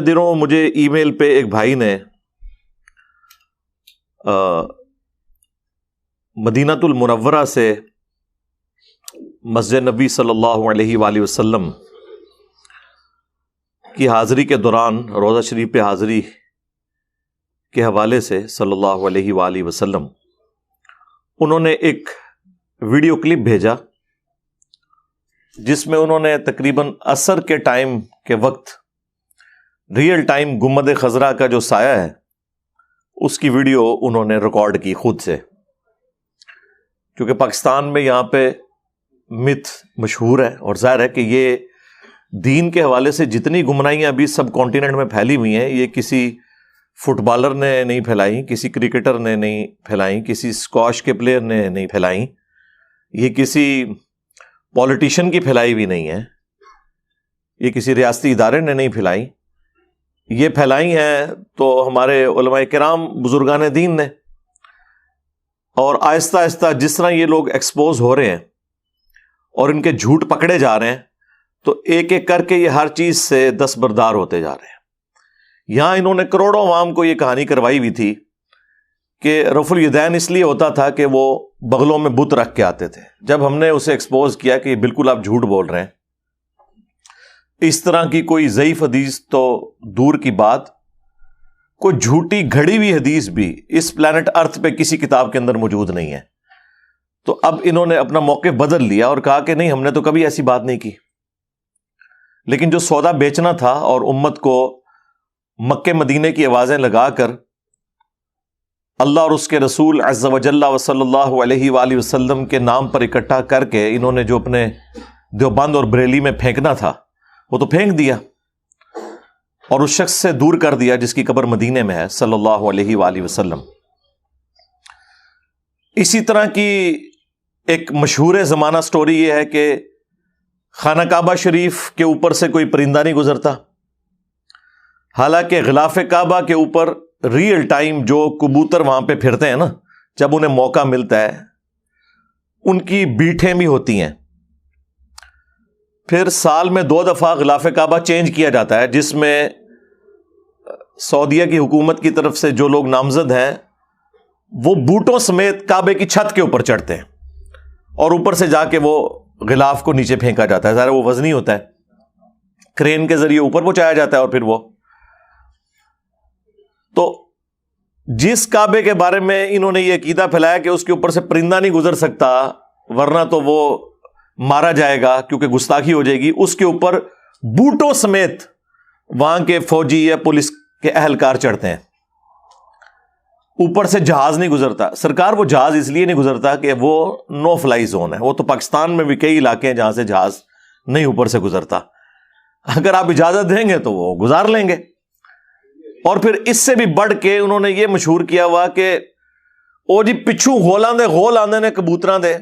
دنوں مجھے ای میل پہ ایک بھائی نے مدینۃ المنورہ سے مسجد نبی صلی اللہ علیہ وآلہ وسلم کی حاضری کے دوران روضہ شریف پہ حاضری کے حوالے سے صلی اللہ علیہ وآلہ وسلم انہوں نے ایک ویڈیو کلپ بھیجا جس میں انہوں نے تقریباً عصر کے ٹائم کے وقت ریئل ٹائم گنبد خضرا کا جو سایہ ہے اس کی ویڈیو انہوں نے ریکارڈ کی خود سے، کیونکہ پاکستان میں یہاں پہ مت مشہور ہے اور ظاہر ہے کہ یہ دین کے حوالے سے جتنی گمراہیاں ابھی سب کانٹیننٹ میں پھیلی ہوئی ہیں یہ کسی فٹ بالر نے نہیں پھیلائی، کسی کرکٹر نے نہیں پھیلائی، کسی اسکواش کے پلیئر نے نہیں پھیلائی، یہ کسی پولیٹیشین کی پھیلائی بھی نہیں ہے، یہ کسی ریاستی ادارے نے نہیں پھیلائی، یہ پھیلائی ہیں تو ہمارے علماء کرام بزرگان دین نے۔ اور آہستہ آہستہ جس طرح یہ لوگ ایکسپوز ہو رہے ہیں اور ان کے جھوٹ پکڑے جا رہے ہیں تو ایک ایک کر کے یہ ہر چیز سے دستبردار ہوتے جا رہے ہیں۔ یہاں انہوں نے کروڑوں عوام کو یہ کہانی کروائی ہوئی تھی کہ رفع الیدین اس لیے ہوتا تھا کہ وہ بغلوں میں بت رکھ کے آتے تھے۔ جب ہم نے اسے ایکسپوز کیا کہ بالکل آپ جھوٹ بول رہے ہیں، اس طرح کی کوئی ضعیف حدیث تو دور کی بات، کوئی جھوٹی گھڑی ہوئی حدیث بھی اس پلانٹ ارتھ پہ کسی کتاب کے اندر موجود نہیں ہے، تو اب انہوں نے اپنا موقف بدل لیا اور کہا کہ نہیں، ہم نے تو کبھی ایسی بات نہیں کی، لیکن جو سودا بیچنا تھا اور امت کو مکے مدینے کی آوازیں لگا کر اللہ اور اس کے رسول عز و جل و صلی اللہ علیہ وآلہ وسلم کے نام پر اکٹھا کر کے انہوں نے جو اپنے دیوبند اور بریلی میں پھینکنا تھا وہ تو پھینک دیا اور اس شخص سے دور کر دیا جس کی قبر مدینے میں ہے صلی اللہ علیہ وآلہ وسلم۔ اسی طرح کی ایک مشہور زمانہ سٹوری یہ ہے کہ خانہ کعبہ شریف کے اوپر سے کوئی پرندہ نہیں گزرتا، حالانکہ غلاف کعبہ کے اوپر ریئل ٹائم جو کبوتر وہاں پہ پھرتے ہیں نا، جب انہیں موقع ملتا ہے ان کی بیٹھیں بھی ہوتی ہیں۔ پھر سال میں 2 دفعہ غلاف کعبہ چینج کیا جاتا ہے، جس میں سعودیہ کی حکومت کی طرف سے جو لوگ نامزد ہیں وہ بوٹوں سمیت کعبے کی چھت کے اوپر چڑھتے ہیں اور اوپر سے جا کے وہ غلاف کو نیچے پھینکا جاتا ہے۔ ظاہر وہ وزنی ہوتا ہے، کرین کے ذریعے اوپر پہنچایا جاتا ہے اور پھر وہ تو جس کعبے کے بارے میں انہوں نے یہ عقیدہ پھیلایا کہ اس کے اوپر سے پرندہ نہیں گزر سکتا ورنہ تو وہ مارا جائے گا کیونکہ گستاخی ہو جائے گی، اس کے اوپر بوٹوں سمیت وہاں کے فوجی یا پولیس کے اہلکار چڑھتے ہیں، اوپر سے جہاز نہیں گزرتا۔ سرکار وہ جہاز اس لیے نہیں گزرتا کہ وہ نو فلائی زون ہے، وہ تو پاکستان میں بھی کئی علاقے ہیں جہاں سے جہاز نہیں اوپر سے گزرتا، اگر آپ اجازت دیں گے تو وہ گزار لیں گے۔ اور پھر اس سے بھی بڑھ کے انہوں نے یہ مشہور کیا ہوا کہ او جی پچھو غول آندے نے کبوتراں دے،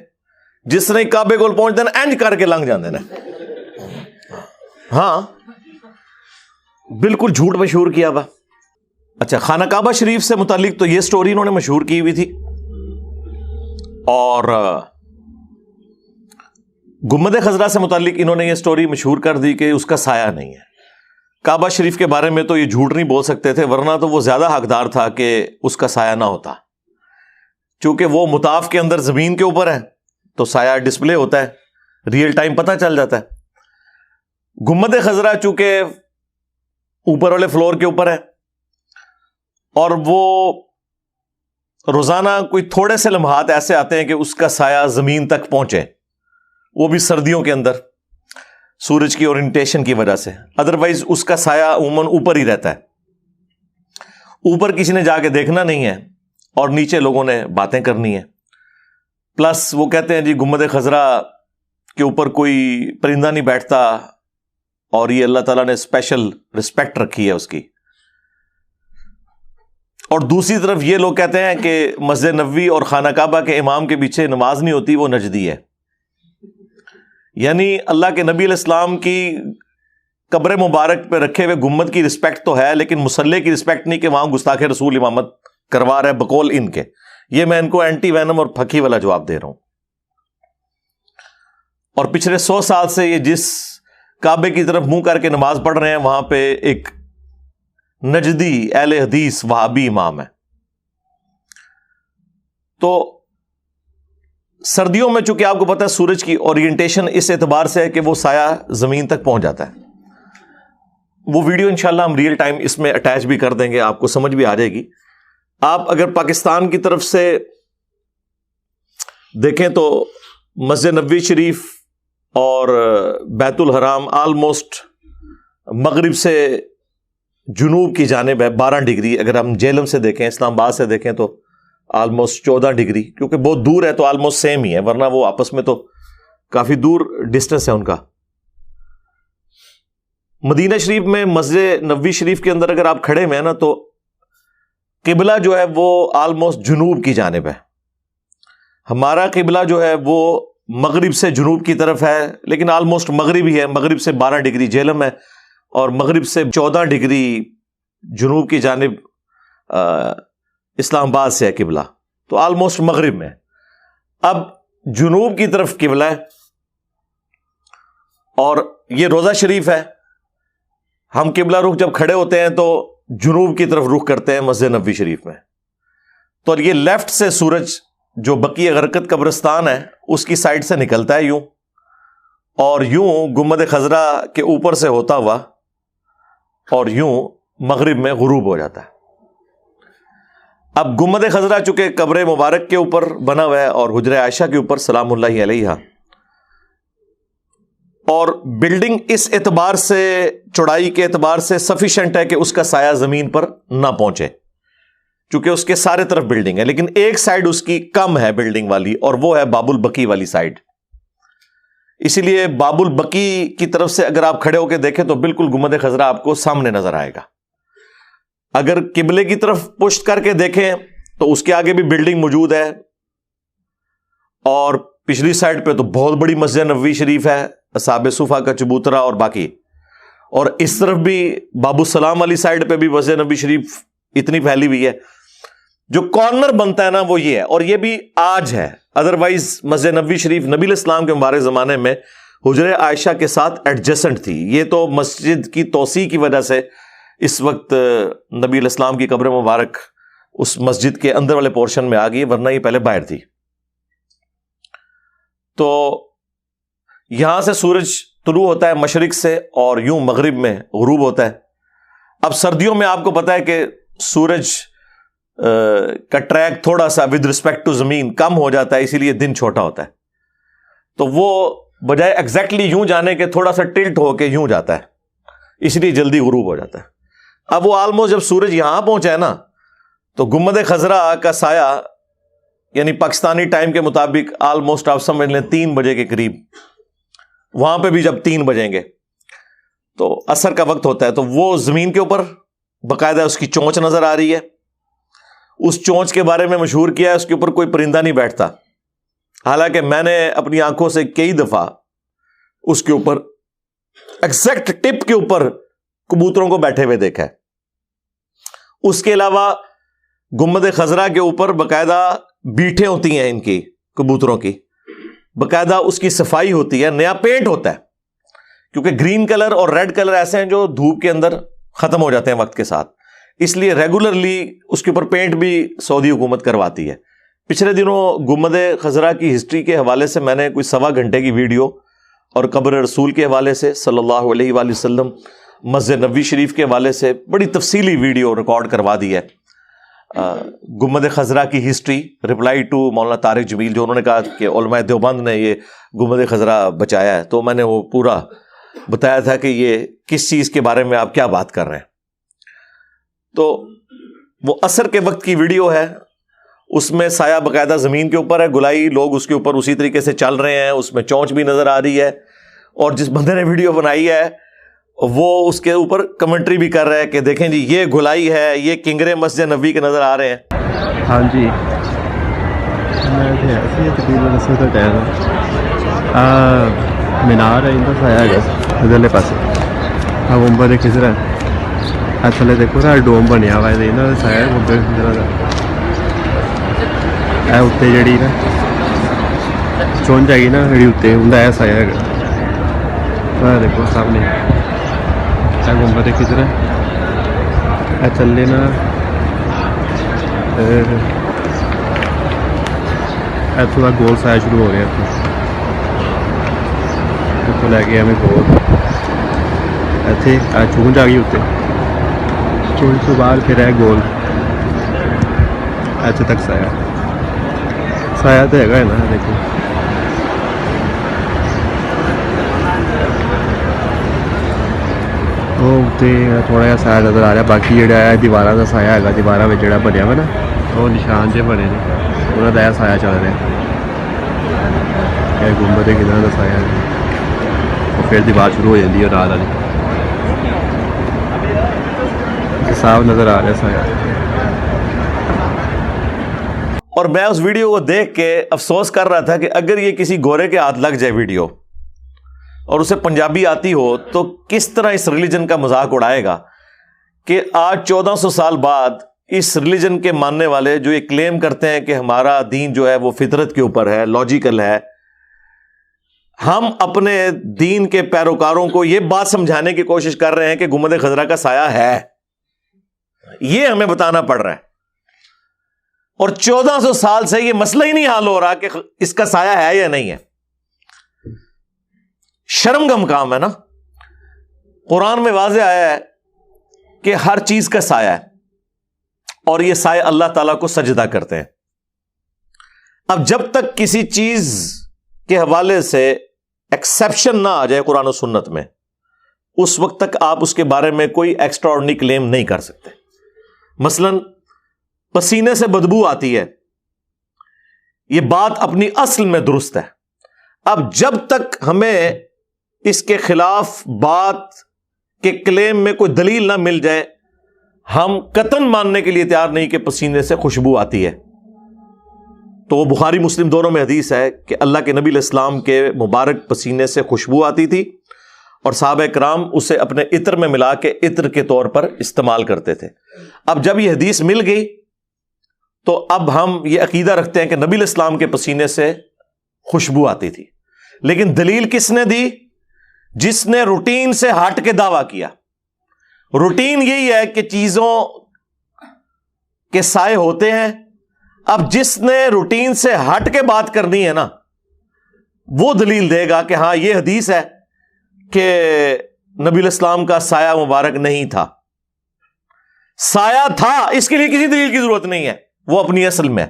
جس نے کعبے کول پہنچتے ہیں انج کر کے لنگ جاندے نے۔ ہاں بالکل جھوٹ مشہور کیا ہوا۔ اچھا، خانہ کعبہ شریف سے متعلق تو یہ سٹوری انہوں نے مشہور کی ہوئی تھی، اور گنبد خضرا سے متعلق انہوں نے یہ سٹوری مشہور کر دی کہ اس کا سایہ نہیں ہے۔ کعبہ شریف کے بارے میں تو یہ جھوٹ نہیں بول سکتے تھے، ورنہ تو وہ زیادہ حقدار تھا کہ اس کا سایہ نہ ہوتا، چونکہ وہ مطاف کے اندر زمین کے اوپر ہے تو سایہ ڈسپلے ہوتا ہے، ریئل ٹائم پتہ چل جاتا ہے۔ گنبد خضرا چونکہ اوپر والے فلور کے اوپر ہے اور وہ روزانہ کوئی تھوڑے سے لمحات ایسے آتے ہیں کہ اس کا سایہ زمین تک پہنچے، وہ بھی سردیوں کے اندر سورج کی اورینٹیشن کی وجہ سے، ادروائز اس کا سایہ عموماً اوپر ہی رہتا ہے، اوپر کسی نے جا کے دیکھنا نہیں ہے اور نیچے لوگوں نے باتیں کرنی ہے۔ پلس وہ کہتے ہیں جی گنبد خضرا کے اوپر کوئی پرندہ نہیں بیٹھتا اور یہ اللہ تعالیٰ نے اسپیشل رسپیکٹ رکھی ہے اس کی۔ اور دوسری طرف یہ لوگ کہتے ہیں کہ مسجد نبوی اور خانہ کعبہ کے امام کے پیچھے نماز نہیں ہوتی، وہ نجدی ہے، یعنی اللہ کے نبی علیہ السلام کی قبر مبارک پہ رکھے ہوئے گنبد کی رسپیکٹ تو ہے، لیکن مصلی کی رسپیکٹ نہیں کہ وہاں گستاخ رسول امامت کروا رہا ہے بقول ان کے۔ یہ میں ان کو اینٹی وینم اور پھکی والا جواب دے رہا ہوں۔ اور پچھلے 100 سال سے یہ جس کعبے کی طرف منہ کر کے نماز پڑھ رہے ہیں وہاں پہ ایک نجدی اہل حدیث وہابی امام ہے. تو سردیوں میں چونکہ آپ کو پتا ہے سورج کی اورینٹیشن اس اعتبار سے ہے کہ وہ سایہ زمین تک پہنچ جاتا ہے. وہ ویڈیو انشاءاللہ ہم ریئل ٹائم اس میں اٹیچ بھی کر دیں گے, آپ کو سمجھ بھی آ جائے گی. آپ اگر پاکستان کی طرف سے دیکھیں تو مسجد نبوی شریف اور بیت الحرام آلموسٹ مغرب سے جنوب کی جانب ہے 12 ڈگری. اگر ہم جیلم سے دیکھیں, اسلام آباد سے دیکھیں تو آلموسٹ 14 ڈگری, کیونکہ بہت دور ہے تو آلموسٹ سیم ہی ہے, ورنہ وہ آپس میں تو کافی دور ڈسٹنس ہے ان کا. مدینہ شریف میں مسجد نبوی شریف کے اندر اگر آپ کھڑے ہوئے ہیں نا تو قبلہ جو ہے وہ آلموسٹ جنوب کی جانب ہے. ہمارا قبلہ جو ہے وہ مغرب سے جنوب کی طرف ہے, لیکن آلموسٹ مغرب ہی ہے. مغرب سے 12 ڈگری جیلم ہے اور مغرب سے 14 ڈگری جنوب کی جانب اسلام آباد سے ہے قبلہ, تو آلموسٹ مغرب میں. اب جنوب کی طرف قبلہ ہے اور یہ روضہ شریف ہے. ہم قبلہ رخ جب کھڑے ہوتے ہیں تو جنوب کی طرف رخ کرتے ہیں مسجد نبوی شریف میں. تو یہ لیفٹ سے سورج جو بقیع غرقد قبرستان ہے اس کی سائڈ سے نکلتا ہے یوں, اور یوں گنبد خضرا کے اوپر سے ہوتا ہوا اور یوں مغرب میں غروب ہو جاتا ہے. اب گنبد خضرا چونکہ قبر مبارک کے اوپر بنا ہوا ہے اور حجر عائشہ کے اوپر سلام اللہ علیہا, اور بلڈنگ اس اعتبار سے چوڑائی کے اعتبار سے سفیشینٹ ہے کہ اس کا سایہ زمین پر نہ پہنچے, چونکہ اس کے سارے طرف بلڈنگ ہے, لیکن ایک سائڈ اس کی کم ہے بلڈنگ والی, اور وہ ہے باب البقی والی سائڈ. اسی لیے باب البقی کی طرف سے اگر آپ کھڑے ہو کے دیکھیں تو بالکل گنبد خضرا آپ کو سامنے نظر آئے گا. اگر قبلے کی طرف پشت کر کے دیکھیں تو اس کے آگے بھی بلڈنگ موجود ہے, اور پچھلی سائڈ پہ تو بہت بڑی مسجد نبوی شریف ہے, اصحاب صفا کا چبوترا اور باقی, اور اس طرف بھی باب السلام والی سائڈ پہ بھی مسجد نبوی شریف اتنی پھیلی ہوئی ہے. جو کارنر بنتا ہے نا وہ یہ ہے, اور یہ بھی آج ہے. ادروائز مسجد نبوی شریف نبی الاسلام کے مبارک زمانے میں حجر عائشہ کے ساتھ ایڈجسنٹ تھی. یہ تو مسجد کی توسیع کی وجہ سے اس وقت نبی الاسلام کی قبر مبارک اس مسجد کے اندر والے پورشن میں آ گئی, ورنہ یہ پہلے باہر تھی. تو یہاں سے سورج طلوع ہوتا ہے مشرق سے اور یوں مغرب میں غروب ہوتا ہے. اب سردیوں میں آپ کو پتا ہے کہ سورج کا ٹریک تھوڑا سا ود رسپیکٹ ٹو زمین کم ہو جاتا ہے, اسی لیے دن چھوٹا ہوتا ہے. تو وہ بجائے ایگزیکٹلی یوں جانے کے تھوڑا سا ٹلٹ ہو کے یوں جاتا ہے, اس لیے جلدی غروب ہو جاتا ہے. اب وہ آلموسٹ جب سورج یہاں پہنچا ہے نا تو گنبد خضرا کا سایہ یعنی پاکستانی ٹائم کے مطابق آلموسٹ آپ سمجھ لیں 3 بجے کے قریب, وہاں پہ بھی جب 3 بجیں گے تو عصر کا وقت ہوتا ہے, تو وہ زمین کے اوپر باقاعدہ اس کی چونچ نظر آ رہی ہے. اس چونچ کے بارے میں مشہور کیا ہے اس کے اوپر کوئی پرندہ نہیں بیٹھتا, حالانکہ میں نے اپنی آنکھوں سے کئی دفعہ اس کے اوپر ایگزیکٹ ٹپ کے اوپر کبوتروں کو بیٹھے ہوئے دیکھا ہے. اس کے علاوہ گنبد خضرا کے اوپر باقاعدہ بیٹھیں ہوتی ہیں ان کی کبوتروں کی, باقاعدہ اس کی صفائی ہوتی ہے, نیا پینٹ ہوتا ہے, کیونکہ گرین کلر اور ریڈ کلر ایسے ہیں جو دھوپ کے اندر ختم ہو جاتے ہیں وقت کے ساتھ, اس لیے ریگولرلی اس کے اوپر پینٹ بھی سعودی حکومت کرواتی ہے. پچھلے دنوں گنبد خضرا کی ہسٹری کے حوالے سے میں نے کوئی 1.25 گھنٹے کی ویڈیو اور قبر رسول کے حوالے سے صلی اللہ علیہ وآلہ وسلم, مسجد نبوی شریف کے حوالے سے بڑی تفصیلی ویڈیو ریکارڈ کروا دی ہے. گنبد خضرا کی ہسٹری, رپلائی ٹو مولانا طارق جمیل, جو انہوں نے کہا کہ علماء دیوبند نے یہ گنبد خضرا بچایا ہے, تو میں نے وہ پورا بتایا تھا کہ یہ کس چیز کے بارے میں آپ کیا بات کر رہے ہیں. تو وہ عصر کے وقت کی ویڈیو ہے, اس میں سایہ باقاعدہ زمین کے اوپر ہے, گلائی لوگ اس کے اوپر اسی طریقے سے چل رہے ہیں, اس میں چونچ بھی نظر آ رہی ہے, اور جس بندے نے ویڈیو بنائی ہے وہ اس کے اوپر کمنٹری بھی کر رہا ہے کہ دیکھیں جی یہ گلائی ہے, یہ کنگرے مسجد نبوی کے نظر آ رہے ہیں. ہاں جی, میں ایسی تقریباً اس وقت کہہ رہا ہوں مینار ہے, ان کا سایہ ہے ادھرلے پاس, ہاں گنبد خضرا ہے, تھلے دیکھو نا ڈوم بنیا ہوا ہے, یہاں کا سایہ ہے گنبد خضرا کا. ਇਹ ਉੱਤੇ ਜਿਹੜੀ ਨਾ ਚੁੰਝ ਹੈਗੀ ਨਾ ਜਿਹੜੀ ਉੱਤੇ ਹੁੰਦਾ ਇਹ ਸਾਇਆ ਹੈਗਾ, ਆਹ ਦੇਖੋ ਸਾਹਮਣੇ ਇਹ ਗੁੰਬਦ ਖਿਜ਼ਰਾ, چلے نا اتوں کا گول سایا شروع ہو رہا اتوں لے کے ایویں گول اتنے چونج آ گئی اتنے چونج تو بعد پھر ہے گول اتنے تک سایا سایا تو ہے نا دیکھو وہ تھوڑا جہا سایہ نظر آ رہا باقی جہاں ہے دیواروں کا سایہ ہے دیواروں میں جڑا بنیا ہوا نا وہ نشان جے بنے نے انہوں کا سایہ چل رہا ہے گنبد کنارے کا سایہ ہے اور پھر دیوار شروع ہو جاتی ہے رات والی صاف نظر آ رہا ہے سایہ. اور میں اس ویڈیو کو دیکھ کے افسوس کر رہا تھا کہ اگر یہ کسی گورے کے ہاتھ لگ جائے ویڈیو اور اسے پنجابی آتی ہو تو کس طرح اس ریلیجن کا مذاق اڑائے گا کہ آج 1400 سال بعد اس ریلیجن کے ماننے والے جو یہ کلیم کرتے ہیں کہ ہمارا دین جو ہے وہ فطرت کے اوپر ہے، لاجیکل ہے، ہم اپنے دین کے پیروکاروں کو یہ بات سمجھانے کی کوشش کر رہے ہیں کہ گنبد خضرا کا سایہ ہے، یہ ہمیں بتانا پڑ رہا ہے. اور 1400 سال سے یہ مسئلہ ہی نہیں حل ہو رہا کہ اس کا سایہ ہے یا نہیں ہے. شرم کا مقام ہے نا. قرآن میں واضح آیا ہے کہ ہر چیز کا سایہ ہے اور یہ سایہ اللہ تعالیٰ کو سجدہ کرتے ہیں. اب جب تک کسی چیز کے حوالے سے ایکسیپشن نہ آ جائے قرآن و سنت میں، اس وقت تک آپ اس کے بارے میں کوئی ایکسٹرا آرڈنری کلیم نہیں کر سکتے. مثلا پسینے سے بدبو آتی ہے، یہ بات اپنی اصل میں درست ہے. اب جب تک ہمیں اس کے خلاف بات کے کلیم میں کوئی دلیل نہ مل جائے، ہم قطعاً ماننے کے لیے تیار نہیں کہ پسینے سے خوشبو آتی ہے. تو وہ بخاری مسلم دونوں میں حدیث ہے کہ اللہ کے نبی علیہ السلام کے مبارک پسینے سے خوشبو آتی تھی اور صحابہ کرام اسے اپنے عطر میں ملا کے عطر کے طور پر استعمال کرتے تھے. اب جب یہ حدیث مل گئی تو اب ہم یہ عقیدہ رکھتے ہیں کہ نبی علیہ السلام کے پسینے سے خوشبو آتی تھی. لیکن دلیل کس نے دی؟ جس نے روٹین سے ہٹ کے دعویٰ کیا. روٹین یہی ہے کہ چیزوں کے سائے ہوتے ہیں. اب جس نے روٹین سے ہٹ کے بات کرنی ہے نا، وہ دلیل دے گا کہ ہاں یہ حدیث ہے کہ نبی علیہ السلام کا سایہ مبارک نہیں تھا. سایہ تھا، اس کے لیے کسی دلیل کی ضرورت نہیں ہے، وہ اپنی اصل میں.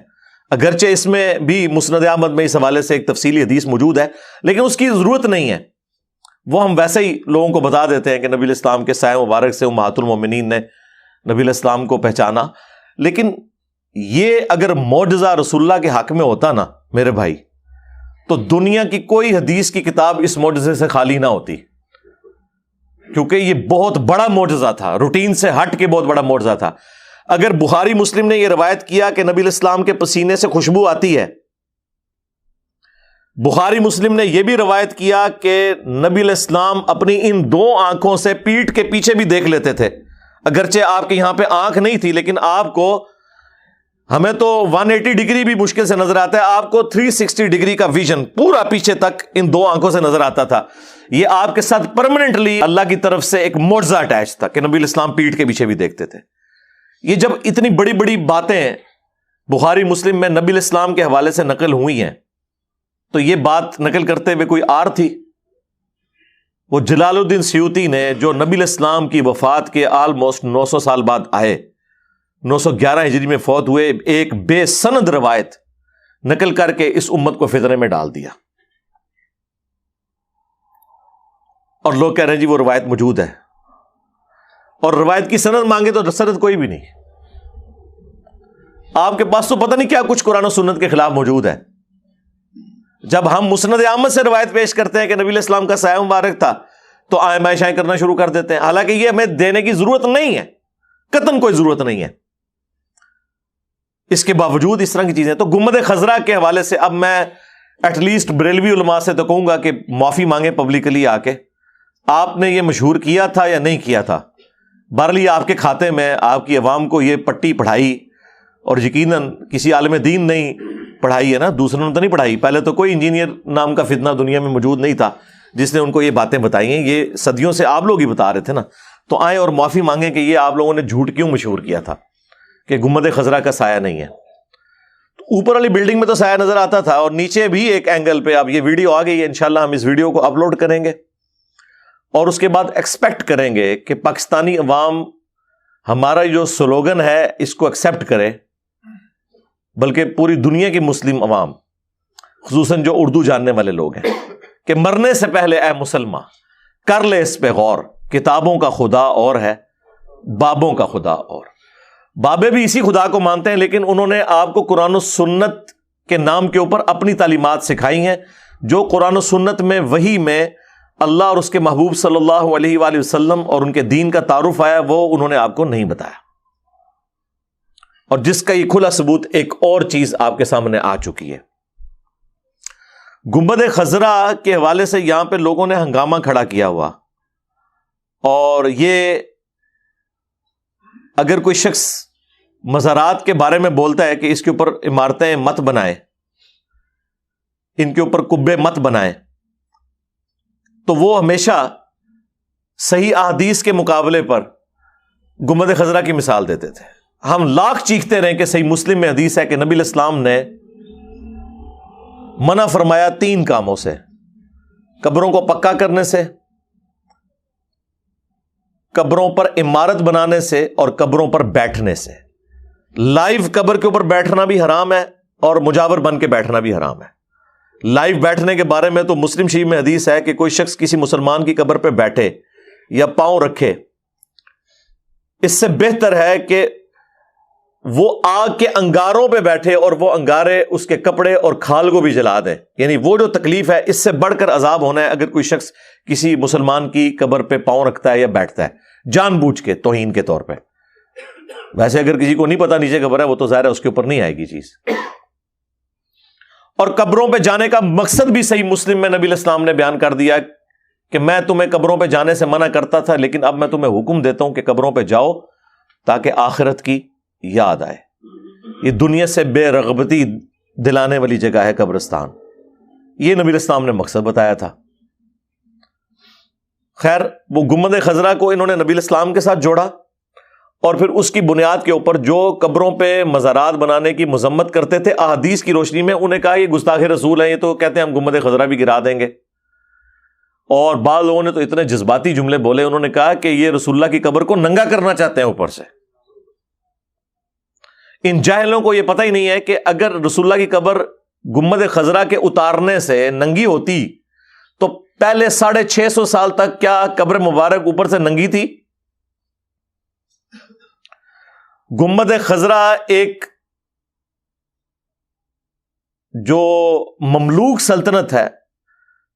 اگرچہ اس میں بھی مسند احمد میں اس حوالے سے ایک تفصیلی حدیث موجود ہے، لیکن اس کی ضرورت نہیں ہے. وہ ہم ویسے ہی لوگوں کو بتا دیتے ہیں کہ نبی علیہ السلام کے سایہ مبارک سے امہات المومنین نے نبی علیہ السلام کو پہچانا. لیکن یہ اگر معجزہ رسول اللہ کے حق میں ہوتا نا میرے بھائی، تو دنیا کی کوئی حدیث کی کتاب اس معجزے سے خالی نہ ہوتی، کیونکہ یہ بہت بڑا معجزہ تھا، روٹین سے ہٹ کے بہت بڑا معجزہ تھا. اگر بخاری مسلم نے یہ روایت کیا کہ نبی علیہ السلام کے پسینے سے خوشبو آتی ہے، بخاری مسلم نے یہ بھی روایت کیا کہ نبی علیہ السلام اپنی ان دو آنکھوں سے پیٹھ کے پیچھے بھی دیکھ لیتے تھے. اگرچہ آپ کے یہاں پہ آنکھ نہیں تھی، لیکن آپ کو، ہمیں تو 180 ڈگری بھی مشکل سے نظر آتا ہے، آپ کو 360 ڈگری کا ویژن پورا پیچھے تک ان دو آنکھوں سے نظر آتا تھا. یہ آپ کے ساتھ پرماننٹلی اللہ کی طرف سے ایک معجزہ اٹیچ تھا کہ نبی علیہ السلام پیٹھ کے پیچھے بھی دیکھتے تھے. یہ جب اتنی بڑی بڑی باتیں بخاری مسلم میں نبی علیہ السلام کے حوالے سے نقل ہوئی ہیں، تو یہ بات نقل کرتے ہوئے کوئی آر تھی؟ وہ جلال الدین سیوطی نے، جو نبی علیہ السلام کی وفات کے آلموسٹ 900 سال بعد آئے، 911 ہجری میں فوت ہوئے، ایک بے سند روایت نقل کر کے اس امت کو فتنے میں ڈال دیا. اور لوگ کہہ رہے ہیں جی وہ روایت موجود ہے، اور روایت کی سند مانگے تو سند کوئی بھی نہیں. آپ کے پاس تو پتہ نہیں کیا کچھ قرآن و سنت کے خلاف موجود ہے. جب ہم مسند احمد سے روایت پیش کرتے ہیں کہ نبی علیہ السلام کا سایہ مبارک تھا، تو آئیں کرنا شروع کر دیتے ہیں، حالانکہ یہ ہمیں دینے کی ضرورت نہیں ہے، قطعاً کوئی ضرورت نہیں ہے. اس کے باوجود اس طرح کی چیزیں. تو گنبد خضرا کے حوالے سے اب میں ایٹ لیسٹ بریلوی علماء سے تو کہوں گا کہ معافی مانگے پبلکلی آ کے. آپ نے یہ مشہور کیا تھا یا نہیں کیا تھا؟ بہرحال یہ آپ کے کھاتے میں، آپ کی عوام کو یہ پٹی پڑھائی، اور یقیناً کسی عالم دین نہیں پڑھائی ہے نا، دوسروں نے تو نہیں پڑھائی. پہلے تو کوئی انجینئر نام کا فتنہ دنیا میں موجود نہیں تھا جس نے ان کو یہ باتیں بتائی ہیں. یہ صدیوں سے آپ لوگ ہی بتا رہے تھے نا. تو آئیں اور معافی مانگیں کہ یہ آپ لوگوں نے جھوٹ کیوں مشہور کیا تھا کہ گنبد خضرا کا سایہ نہیں ہے. اوپر والی بلڈنگ میں تو سایہ نظر آتا تھا, اور نیچے بھی ایک اینگل پہ. اب یہ ویڈیو آ گئی ہے, انشاءاللہ ہم اس ویڈیو کو اپلوڈ کریں گے, اور اس کے بعد ایکسپیکٹ کریں گے کہ پاکستانی عوام ہمارا جو سلوگن ہے اس کو ایکسپٹ کرے, بلکہ پوری دنیا کی مسلم عوام, خصوصاً جو اردو جاننے والے لوگ ہیں, کہ مرنے سے پہلے اے مسلمان کر لے اس پہ غور, کتابوں کا خدا اور ہے, بابوں کا خدا اور. بابے بھی اسی خدا کو مانتے ہیں, لیکن انہوں نے آپ کو قرآن و سنت کے نام کے اوپر اپنی تعلیمات سکھائی ہیں, جو قرآن و سنت میں وحی میں اللہ اور اس کے محبوب صلی اللہ علیہ وآلہ وسلم اور ان کے دین کا تعارف آیا, وہ انہوں نے آپ کو نہیں بتایا. اور جس کا یہ کھلا ثبوت ایک اور چیز آپ کے سامنے آ چکی ہے. گنبد خضرا کے حوالے سے یہاں پہ لوگوں نے ہنگامہ کھڑا کیا ہوا, اور یہ اگر کوئی شخص مزارات کے بارے میں بولتا ہے کہ اس کے اوپر عمارتیں مت بنائے, ان کے اوپر قبے مت بنائے, تو وہ ہمیشہ صحیح احادیث کے مقابلے پر گنبد خضرا کی مثال دیتے تھے. ہم لاکھ چیختے رہے کہ صحیح مسلم میں حدیث ہے کہ نبی علیہ السلام نے منع فرمایا 3 کاموں سے, قبروں کو پکا کرنے سے, قبروں پر عمارت بنانے سے, اور قبروں پر بیٹھنے سے. لائیو قبر کے اوپر بیٹھنا بھی حرام ہے, اور مجاور بن کے بیٹھنا بھی حرام ہے. لائیو بیٹھنے کے بارے میں تو مسلم شریف میں حدیث ہے کہ کوئی شخص کسی مسلمان کی قبر پہ بیٹھے یا پاؤں رکھے, اس سے بہتر ہے کہ وہ آگ کے انگاروں پہ بیٹھے اور وہ انگارے اس کے کپڑے اور کھال کو بھی جلا دیں. یعنی وہ جو تکلیف ہے, اس سے بڑھ کر عذاب ہونا ہے اگر کوئی شخص کسی مسلمان کی قبر پہ پاؤں رکھتا ہے یا بیٹھتا ہے جان بوجھ کے, توہین کے طور پہ. ویسے اگر کسی کو نہیں پتا نیچے قبر ہے, وہ تو ظاہر ہے اس کے اوپر نہیں آئے گی چیز. اور قبروں پہ جانے کا مقصد بھی صحیح مسلم میں نبی علیہ السلام نے بیان کر دیا کہ میں تمہیں قبروں پہ جانے سے منع کرتا تھا, لیکن اب میں تمہیں حکم دیتا ہوں کہ قبروں پہ جاؤ تاکہ آخرت کی یاد آئے. یہ دنیا سے بے رغبتی دلانے والی جگہ ہے قبرستان. یہ نبی علیہ السلام نے مقصد بتایا تھا. خیر, وہ گنبد خضرا کو انہوں نے نبی علیہ السلام کے ساتھ جوڑا, اور پھر اس کی بنیاد کے اوپر جو قبروں پہ مزارات بنانے کی مذمت کرتے تھے احادیث کی روشنی میں, انہیں کہا یہ گستاخ رسول ہیں, یہ تو کہتے ہیں ہم گنبد خضرا بھی گرا دیں گے. اور بعض لوگوں نے تو اتنے جذباتی جملے بولے, انہوں نے کہا کہ یہ رسول اللہ کی قبر کو ننگا کرنا چاہتے ہیں اوپر سے. ان جاہلوں کو یہ پتہ ہی نہیں ہے کہ اگر رسول اللہ کی قبر گنبد خضرا کے اتارنے سے ننگی ہوتی تو پہلے 650 سال تک کیا قبر مبارک اوپر سے ننگی تھی؟ گنبد خضرا ایک جو مملوک سلطنت ہے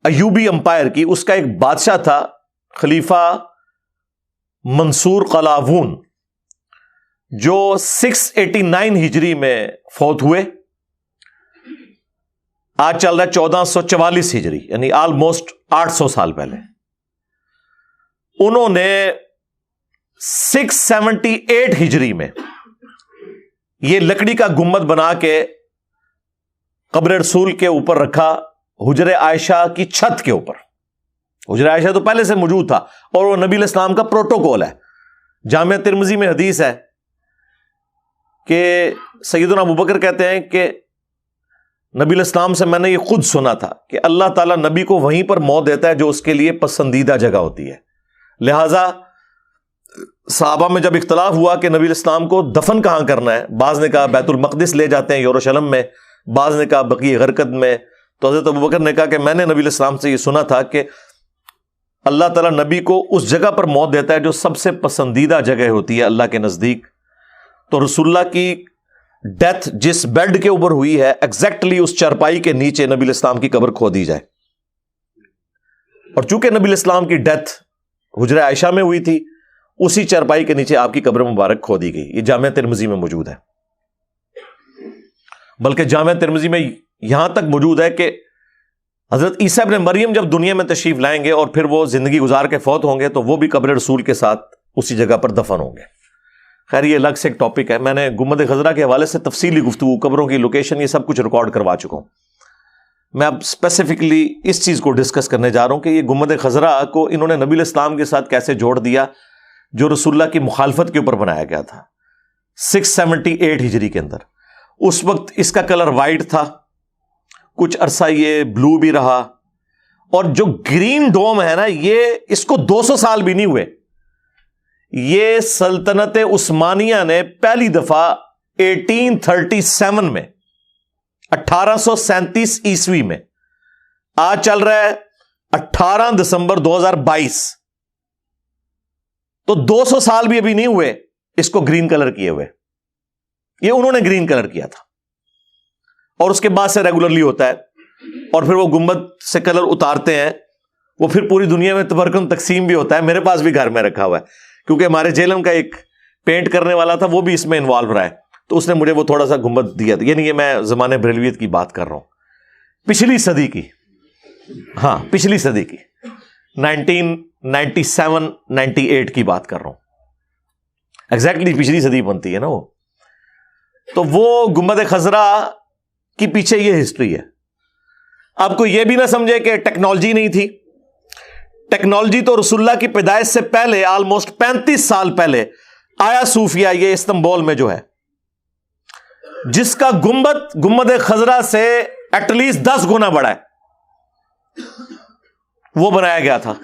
ایوبی امپائر کی, اس کا ایک بادشاہ تھا خلیفہ منصور قلاوون, جو 689 ہجری میں فوت ہوئے. آج چل رہا ہے 1444 ہجری, یعنی آلموسٹ 800 سال پہلے. انہوں نے 678 ہجری میں یہ لکڑی کا گنبد بنا کے قبر رسول کے اوپر رکھا, حجر عائشہ کی چھت کے اوپر. حجر عائشہ تو پہلے سے موجود تھا, اور وہ نبی علیہ السلام کا پروٹوکول ہے. جامع ترمذی میں حدیث ہے کہ سیدنا ابوبکر کہتے ہیں کہ نبی علیہ السلام سے میں نے یہ خود سنا تھا کہ اللہ تعالیٰ نبی کو وہیں پر موت دیتا ہے جو اس کے لیے پسندیدہ جگہ ہوتی ہے. لہذا صحابہ میں جب اختلاف ہوا کہ نبی علیہ السلام کو دفن کہاں کرنا ہے, بعض نے کہا بیت المقدس لے جاتے ہیں یروشلم میں, بعض نے کہا بقیع غرقد میں, تو حضرت ابوبکر نے کہا کہ میں نے نبی علیہ السلام سے یہ سنا تھا کہ اللہ تعالیٰ نبی کو اس جگہ پر موت دیتا ہے جو سب سے پسندیدہ جگہ ہوتی ہے اللہ کے نزدیک. تو رسول اللہ کی ڈیتھ جس بیڈ کے اوپر ہوئی ہے, ایگزیکٹلی اس چارپائی کے نیچے نبی علیہ السلام کی قبر کھو دی جائے. اور چونکہ نبی علیہ السلام کی ڈیتھ حجر عائشہ میں ہوئی تھی, اسی چارپائی کے نیچے آپ کی قبر مبارک کھو دی گئی. یہ جامع ترمذی میں موجود ہے. بلکہ جامع ترمذی میں یہاں تک موجود ہے کہ حضرت عیسیٰ ابن مریم جب دنیا میں تشریف لائیں گے اور پھر وہ زندگی گزار کے فوت ہوں گے تو وہ بھی قبر رسول کے ساتھ اسی جگہ پر دفن ہوں گے. خیر یہ الگ سے ایک ٹاپک ہے. میں نے گنبد خضرا کے حوالے سے تفصیلی گفتگو, قبروں کی لوکیشن, یہ سب کچھ ریکارڈ کروا چکا ہوں. میں اب اسپیسیفکلی اس چیز کو ڈسکس کرنے جا رہا ہوں کہ یہ گنبد خضرا کو انہوں نے نبی علیہ السلام کے ساتھ کیسے جوڑ دیا, جو رسول اللہ کی مخالفت کے اوپر بنایا گیا تھا 678 ہجری کے اندر. اس وقت اس کا کلر وائٹ تھا, کچھ عرصہ یہ بلو بھی رہا, اور جو گرین ڈوم ہے نا, یہ اس کو 200 سال بھی نہیں ہوئے. یہ سلطنت عثمانیہ نے پہلی دفعہ 1837 میں 1837 عیسوی میں, آج چل رہا ہے 18 دسمبر 2022, تو 200 سال بھی ابھی نہیں ہوئے اس کو گرین کلر کیے ہوئے. یہ انہوں نے گرین کلر کیا تھا, اور اس کے بعد سے ریگولرلی ہوتا ہے. اور پھر وہ گنبد سے کلر اتارتے ہیں, وہ پھر پوری دنیا میں تبرکن تقسیم بھی ہوتا ہے. میرے پاس بھی گھر میں رکھا ہوا ہے, کیونکہ ہمارے جیلم کا ایک پینٹ کرنے والا تھا, وہ بھی اس میں انوالو رہا ہے, تو اس نے مجھے وہ تھوڑا سا گنبد دیا تھا. یعنی یہ میں زمانے بریلویت کی بات کر رہا ہوں, پچھلی صدی کی, ہاں پچھلی صدی کی 1997-98 کی بات کر رہا ہوں. ایگزیکٹلی پچھلی صدی بنتی ہے نا وہ. تو وہ گنبد خضرا کی پیچھے یہ ہسٹری ہے. آپ کو یہ بھی نہ سمجھے کہ ٹیکنالوجی نہیں تھی. ٹیکنالوجی تو رسول اللہ کی پیدائش سے پہلے آلموسٹ 35 سال پہلے آیا صوفیہ, یہ استنبول میں جو ہے, جس کا گنبد خضرا سے ایٹ لیسٹ 10 گنا بڑا ہے, وہ بنایا گیا تھا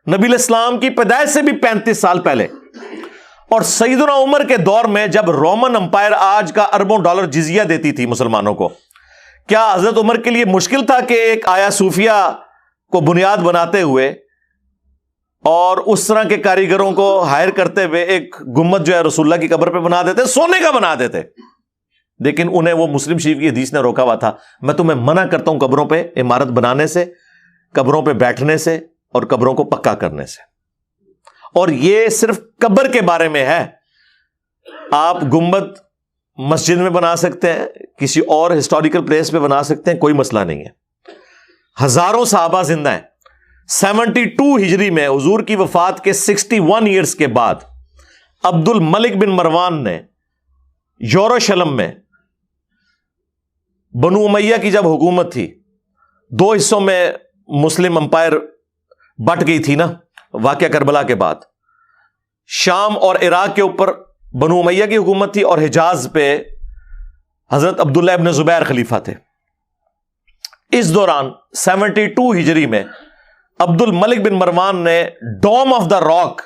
نبی الاسلام کی پیدائش سے بھی 35 سال پہلے. اور سیدنا عمر کے دور میں, جب رومن امپائر آج کا اربوں ڈالر جزیہ دیتی تھی مسلمانوں کو, کیا حضرت عمر کے لیے مشکل تھا کہ ایک آیا صوفیہ کو بنیاد بناتے ہوئے اور اس طرح کے کاریگروں کو ہائر کرتے ہوئے ایک گنبد جو ہے رسول اللہ کی قبر پہ بنا دیتے, سونے کا بنا دیتے؟ لیکن انہیں وہ مسلم شریف کی حدیث نے روکا ہوا تھا. میں تمہیں منع کرتا ہوں قبروں پہ عمارت بنانے سے, قبروں پہ بیٹھنے سے, اور قبروں کو پکا کرنے سے. اور یہ صرف قبر کے بارے میں ہے. آپ گنبد مسجد میں بنا سکتے ہیں, کسی اور ہسٹوریکل پلیس پہ بنا سکتے ہیں, کوئی مسئلہ نہیں ہے. ہزاروں صحابہ زندہ ہیں. 72 ہجری میں حضور کی وفات کے 61 ایئرز کے بعد عبد الملک بن مروان نے یروشلم میں, بنو امیہ کی جب حکومت تھی, 2 حصوں میں مسلم امپائر بٹ گئی تھی نا واقعہ کربلا کے بعد, شام اور عراق کے اوپر بنو امیہ کی حکومت تھی, اور حجاز پہ حضرت عبداللہ ابن زبیر خلیفہ تھے. اس دوران 72 ہجری میں عبد الملک بن مروان نے ڈوم آف دا راک,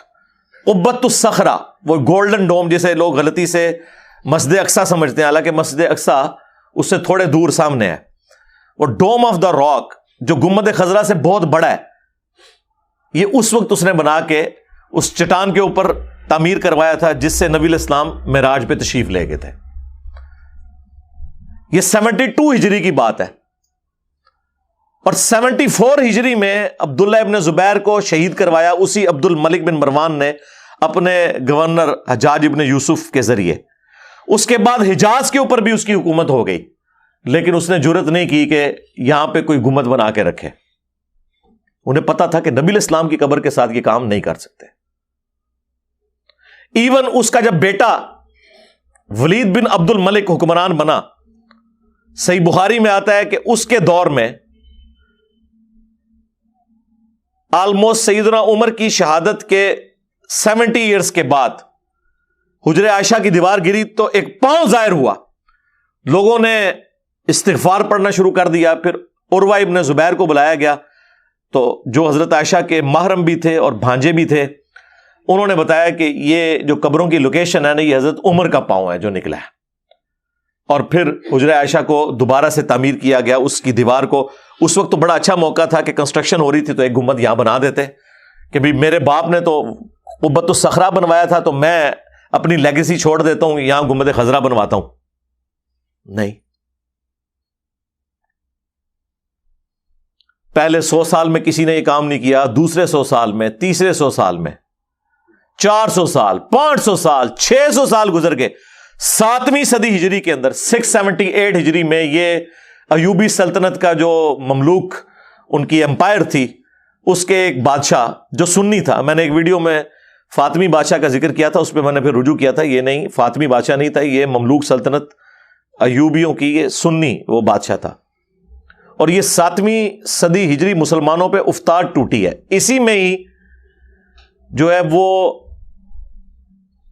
قبۃ الصخرہ, وہ گولڈن ڈوم جسے لوگ غلطی سے مسجد اقصی سمجھتے ہیں, حالانکہ مسجد اقصی اس سے تھوڑے دور سامنے ہے, وہ ڈوم آف دا راک جو گنبد خضرا سے بہت بڑا ہے, یہ اس وقت اس نے بنا کے اس چٹان کے اوپر تعمیر کروایا تھا جس سے نبی الاسلام معراج پہ تشریف لے گئے تھے. یہ 72 ہجری کی بات ہے. اور 74 ہجری میں عبداللہ ابن زبیر کو شہید کروایا اسی عبد الملک بن مروان نے اپنے گورنر حجاج ابن یوسف کے ذریعے. اس کے بعد حجاز کے اوپر بھی اس کی حکومت ہو گئی, لیکن اس نے جرت نہیں کی کہ یہاں پہ کوئی گنبد بنا کے رکھے. انہیں پتا تھا کہ نبی الاسلام کی قبر کے ساتھ یہ کام نہیں کر سکتے. ایون اس کا جب بیٹا ولید بن عبد الملک حکمران بنا, صحیح بخاری میں آتا ہے کہ اس کے دور میں آلموسٹ سیدنا عمر کی شہادت کے 70 ایئرز کے بعد حجر عائشہ کی دیوار گری تو ایک پاؤں ظاہر ہوا. لوگوں نے استغفار پڑھنا شروع کر دیا. پھر عروہ ابن زبیر کو بلایا گیا, تو جو حضرت عائشہ کے محرم بھی تھے اور بھانجے بھی تھے, انہوں نے بتایا کہ یہ جو قبروں کی لوکیشن ہے نا, یہ حضرت عمر کا پاؤں ہے جو نکلا ہے. اور پھر حجر عائشہ کو دوبارہ سے تعمیر کیا گیا, اس کی دیوار کو. اس وقت تو بڑا اچھا موقع تھا کہ کنسٹرکشن ہو رہی تھی, تو ایک گنبد یہاں بنا دیتے کہ بھی میرے باپ نے تو قبۃ الصخرہ بنوایا تھا, تو میں اپنی لیگیسی چھوڑ دیتا ہوں, یہاں گنبد خضرا بنواتا ہوں. نہیں, پہلے 100 سال میں کسی نے یہ کام نہیں کیا, دوسرے 100 سال میں, تیسرے 100 سال میں, 400 سال, 500 سال, 600 سال گزر گئے. 7ویں صدی ہجری کے اندر 678 ہجری میں یہ ایوبی سلطنت کا جو مملوک ان کی امپائر تھی, اس کے ایک بادشاہ جو سنی تھا, میں نے ایک ویڈیو میں فاطمی بادشاہ کا ذکر کیا تھا, اس پہ میں نے پھر رجوع کیا تھا, یہ نہیں فاطمی بادشاہ نہیں تھا, یہ مملوک سلطنت ایوبیوں کی یہ سنی وہ بادشاہ تھا. اور یہ 7ویں صدی ہجری مسلمانوں پہ افتاد ٹوٹی ہے. اسی میں ہی جو ہے وہ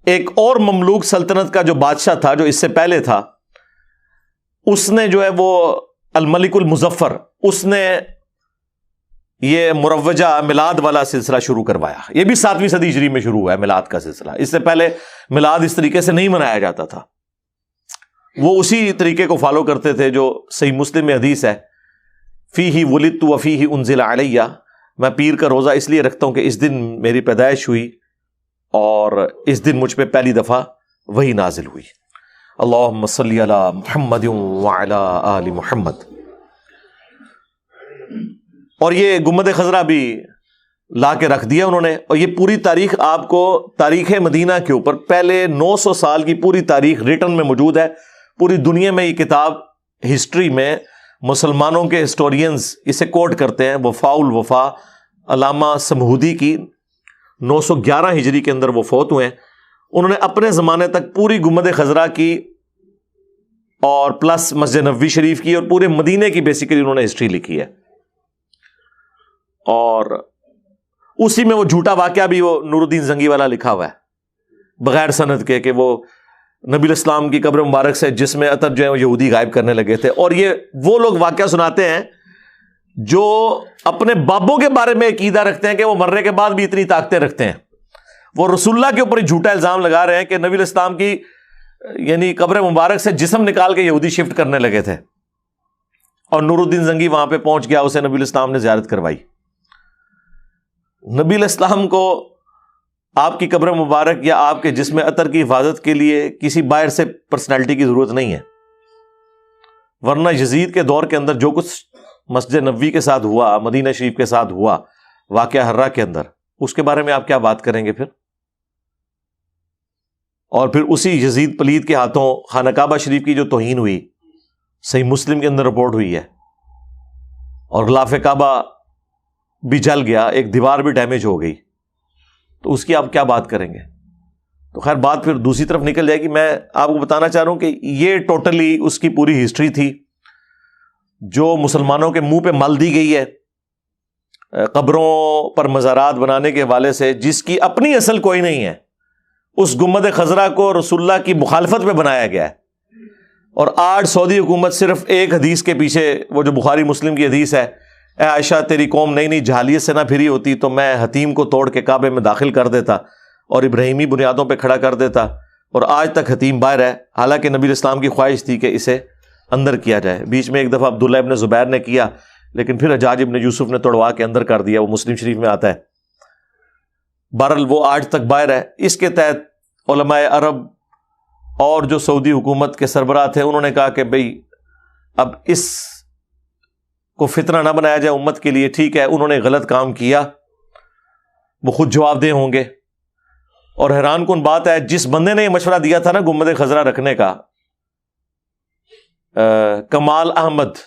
ایک اور مملوک سلطنت کا جو بادشاہ تھا جو اس سے پہلے تھا، اس نے جو ہے وہ الملک المظفر، اس نے یہ مروجہ میلاد والا سلسلہ شروع کروایا. یہ بھی 7ویں صدی ہجری میں شروع ہوا ہے میلاد کا سلسلہ. اس سے پہلے میلاد اس طریقے سے نہیں منایا جاتا تھا. وہ اسی طریقے کو فالو کرتے تھے جو صحیح مسلم میں حدیث ہے، فیہ ولدت وفیہ انزل علیہ، میں پیر کا روزہ اس لیے رکھتا ہوں کہ اس دن میری پیدائش ہوئی اور اس دن مجھ پہ پہلی دفعہ وحی نازل ہوئی. اللہم صلی علی محمد وعلی آل محمد. اور یہ گنبد خضرا بھی لا کے رکھ دیا انہوں نے. اور یہ پوری تاریخ آپ کو تاریخ مدینہ کے اوپر پہلے 900 سال کی پوری تاریخ ریٹن میں موجود ہے. پوری دنیا میں یہ کتاب ہسٹری میں مسلمانوں کے ہسٹورینز اسے کوٹ کرتے ہیں. وفاء الوفا علامہ سمہودی کی 911 ہجری کے اندر وہ فوت ہوئے ہیں. انہوں نے اپنے زمانے تک پوری گنبد خضرا کی اور پلس مسجد نبوی شریف کی اور پورے مدینے کی بیسیکلی انہوں نے ہسٹری لکھی ہے. اور اسی میں وہ جھوٹا واقعہ بھی وہ نور الدین زنگی والا لکھا ہوا ہے بغیر سند کے، کہ وہ نبی الاسلام کی قبر مبارک سے جسم عطر جو ہے وہ یہودی غائب کرنے لگے تھے. اور یہ وہ لوگ واقعہ سناتے ہیں جو اپنے بابوں کے بارے میں عقیدہ رکھتے ہیں کہ وہ مرنے کے بعد بھی اتنی طاقتیں رکھتے ہیں. وہ رسول اللہ کے اوپر جھوٹا الزام لگا رہے ہیں کہ نبی الاسلام کی یعنی قبر مبارک سے جسم نکال کے یہودی شفٹ کرنے لگے تھے. اور نور الدین زنگی وہاں پہ پہنچ گیا، اسے نبی الاسلام نے زیارت کروائی. نبی الاسلام کو آپ کی قبر مبارک یا آپ کے جسم عطر کی حفاظت کے لیے کسی باہر سے پرسنالٹی کی ضرورت نہیں ہے. ورنہ یزید کے دور کے اندر جو کچھ مسجد نبوی کے ساتھ ہوا، مدینہ شریف کے ساتھ ہوا، واقعہ حرہ کے اندر، اس کے بارے میں آپ کیا بات کریں گے پھر؟ اور پھر اسی یزید پلید کے ہاتھوں خانہ کعبہ شریف کی جو توہین ہوئی صحیح مسلم کے اندر رپورٹ ہوئی ہے، اور غلاف کعبہ بھی جل گیا، ایک دیوار بھی ڈیمیج ہو گئی، تو اس کی آپ کیا بات کریں گے؟ تو خیر بات پھر دوسری طرف نکل جائے گی. میں آپ کو بتانا چاہ رہا ہوں کہ یہ ٹوٹلی اس کی پوری ہسٹری تھی جو مسلمانوں کے منہ پہ مل دی گئی ہے قبروں پر مزارات بنانے کے حوالے سے، جس کی اپنی اصل کوئی نہیں ہے. اس گنبد خضرا کو رسول اللہ کی مخالفت میں بنایا گیا ہے. اور آج سعودی حکومت صرف ایک حدیث کے پیچھے، وہ جو بخاری مسلم کی حدیث ہے، اے عائشہ تیری قوم نئی نئی جہالیت سے نہ پھری ہوتی تو میں حتیم کو توڑ کے کعبے میں داخل کر دیتا اور ابراہیمی بنیادوں پہ کھڑا کر دیتا. اور آج تک حتیم باہر ہے، حالانکہ نبی اسلام کی خواہش تھی کہ اسے اندر کیا جائے. بیچ میں ایک دفعہ عبداللہ ابن زبیر نے کیا، لیکن پھر حجاج ابن یوسف نے توڑوا کے اندر کر دیا. وہ مسلم شریف میں آتا ہے. بہرحال وہ آج تک باہر ہے. اس کے تحت علماء عرب اور جو سعودی حکومت کے سربراہ تھے انہوں نے کہا کہ بھئی اب اس کو فتنہ نہ بنایا جائے امت کے لیے. ٹھیک ہے، انہوں نے غلط کام کیا، وہ خود جواب دہ ہوں گے. اور حیران کن بات ہے، جس بندے نے یہ مشورہ دیا تھا نا گنبد خضرا رکھنے کا، کمال احمد،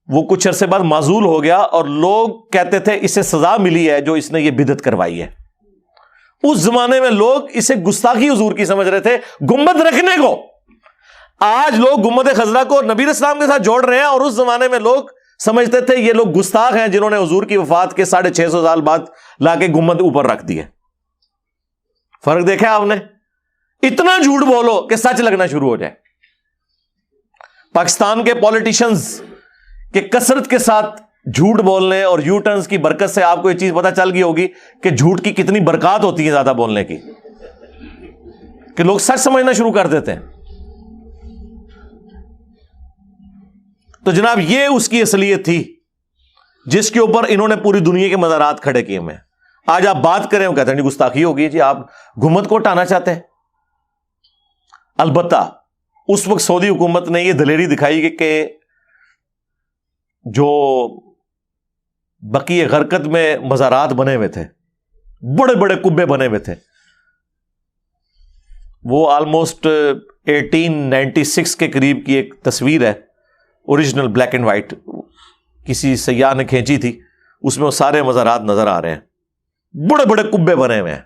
وہ کچھ عرصے بعد معزول ہو گیا. اور لوگ کہتے تھے اسے سزا ملی ہے جو اس نے یہ بدعت کروائی ہے. اس زمانے میں لوگ اسے گستاخی حضور کی سمجھ رہے تھے گنبد رکھنے کو. آج لوگ گنبد خضرا کو نبی اسلام کے ساتھ جوڑ رہے ہیں، اور اس زمانے میں لوگ سمجھتے تھے یہ لوگ گستاخ ہیں جنہوں نے حضور کی وفات کے 650 سال بعد لا کے گنبد اوپر رکھ دیے. فرق دیکھا آپ نے؟ اتنا جھوٹ بولو کہ سچ لگنا شروع ہو جائے. پاکستان کے پولیٹیشنز کے کثرت کے ساتھ جھوٹ بولنے اور یو ٹرنز کی برکت سے آپ کو یہ چیز پتہ چل گئی ہوگی کہ جھوٹ کی کتنی برکات ہوتی ہے زیادہ بولنے کی، کہ لوگ سچ سمجھنا شروع کر دیتے ہیں. تو جناب یہ اس کی اصلیت تھی جس کے اوپر انہوں نے پوری دنیا کے مزارات کھڑے کیے ہوئے ہیں. آج آپ بات کریں وہ کہتے ہیں گستاخی ہوگی جی، آپ گنبد کو ہٹانا چاہتے ہیں. البتہ اس وقت سعودی حکومت نے یہ دلیری دکھائی کہ جو بقیہ غرقت میں مزارات بنے ہوئے تھے، بڑے بڑے کبے بنے ہوئے تھے، وہ آلموسٹ 1896 کے قریب کی ایک تصویر ہے، اوریجنل بلیک اینڈ وائٹ، کسی سیاح نے کھینچی تھی. اس میں وہ سارے مزارات نظر آ رہے ہیں، بڑے بڑے کبے بنے ہوئے ہیں.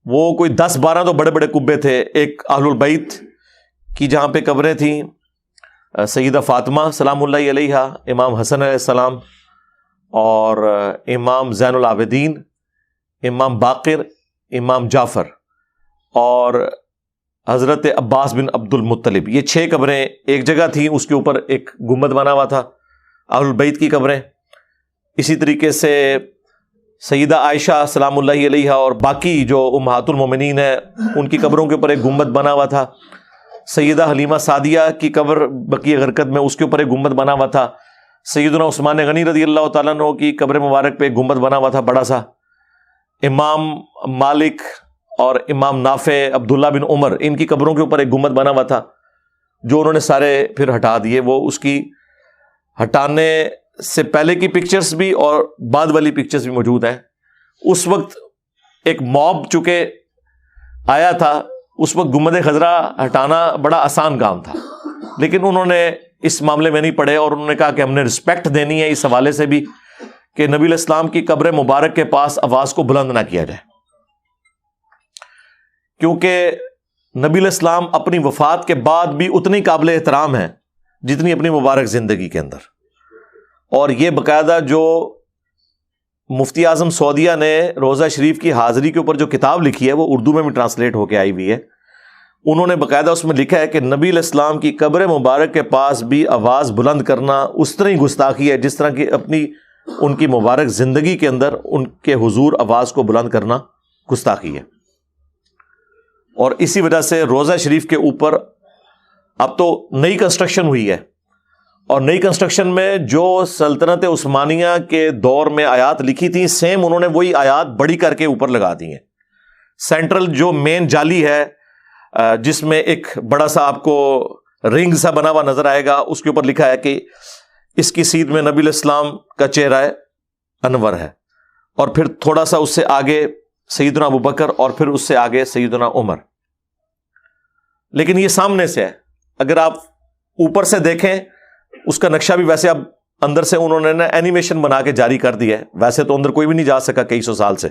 وہ کوئی 10-12 تو بڑے بڑے کبے تھے. ایک اہل البیت کی جہاں پہ قبریں تھیں، سیدہ فاطمہ سلام اللہ علیہا، امام حسن علیہ السلام، اور امام زین العابدین، امام باقر، امام جعفر، اور حضرت عباس بن عبد المطلب. یہ 6 قبریں ایک جگہ تھیں, اس کے اوپر ایک گنبد بنا ہوا تھا, اہل البیت کی قبریں. اسی طریقے سے سیدہ عائشہ سلام اللہ علیہا اور باقی جو امہات المومنین ہیں ان کی قبروں کے اوپر ایک گنبد بنا ہوا تھا. سیدہ حلیمہ سعدیہ کی قبر بقیع غرقد میں, اس کے اوپر ایک گنبد بنا ہوا تھا. سیدنا عثمان غنی رضی اللہ تعالیٰ عنہ کی قبر مبارک پہ ایک گنبد بنا ہوا تھا بڑا سا. امام مالک اور امام نافع, عبداللہ بن عمر, ان کی قبروں کے اوپر ایک گنبد بنا ہوا تھا جو انہوں نے سارے پھر ہٹا دیے. وہ اس کی ہٹانے سے پہلے کی پکچرز بھی اور بعد والی پکچرز بھی موجود ہیں. اس وقت ایک موب چونکہ آیا تھا, اس وقت گنبد خضرا ہٹانا بڑا آسان کام تھا, لیکن انہوں نے اس معاملے میں نہیں پڑے اور انہوں نے کہا کہ ہم نے رسپیکٹ دینی ہے اس حوالے سے بھی کہ نبی علیہ السلام کی قبر مبارک کے پاس آواز کو بلند نہ کیا جائے, کیونکہ نبی علیہ السلام اپنی وفات کے بعد بھی اتنی قابل احترام ہیں جتنی اپنی مبارک زندگی کے اندر. اور یہ باقاعدہ جو مفتی اعظم سعودیہ نے روضہ شریف کی حاضری کے اوپر جو کتاب لکھی ہے وہ اردو میں بھی ٹرانسلیٹ ہو کے آئی ہوئی ہے. انہوں نے باقاعدہ اس میں لکھا ہے کہ نبی علیہ السلام کی قبر مبارک کے پاس بھی آواز بلند کرنا اس طرح ہی گستاخی ہے جس طرح کی ان کی مبارک زندگی کے اندر ان کے حضور آواز کو بلند کرنا گستاخی ہے. اور اسی وجہ سے روضہ شریف کے اوپر اب تو نئی کنسٹرکشن ہوئی ہے, اور نئی کنسٹرکشن میں جو سلطنت عثمانیہ کے دور میں آیات لکھی تھیں سیم انہوں نے وہی آیات بڑی کر کے اوپر لگا دی ہیں. سینٹرل جو مین جالی ہے جس میں ایک بڑا سا آپ کو رنگ سا بنا ہوا نظر آئے گا, اس کے اوپر لکھا ہے کہ اس کی سیدھ میں نبی علیہ السلام کا چہرہ انور ہے, اور پھر تھوڑا سا اس سے آگے سیدنا ابوبکر, اور پھر اس سے آگے سیدنا عمر. لیکن یہ سامنے سے ہے, اگر آپ اوپر سے دیکھیں اس کا نقشہ بھی ویسے اب اندر سے انہوں نے نا اینیمیشن بنا کے جاری کر دیا ہے, ویسے تو اندر کوئی بھی نہیں جا سکا کئی سو سال سے.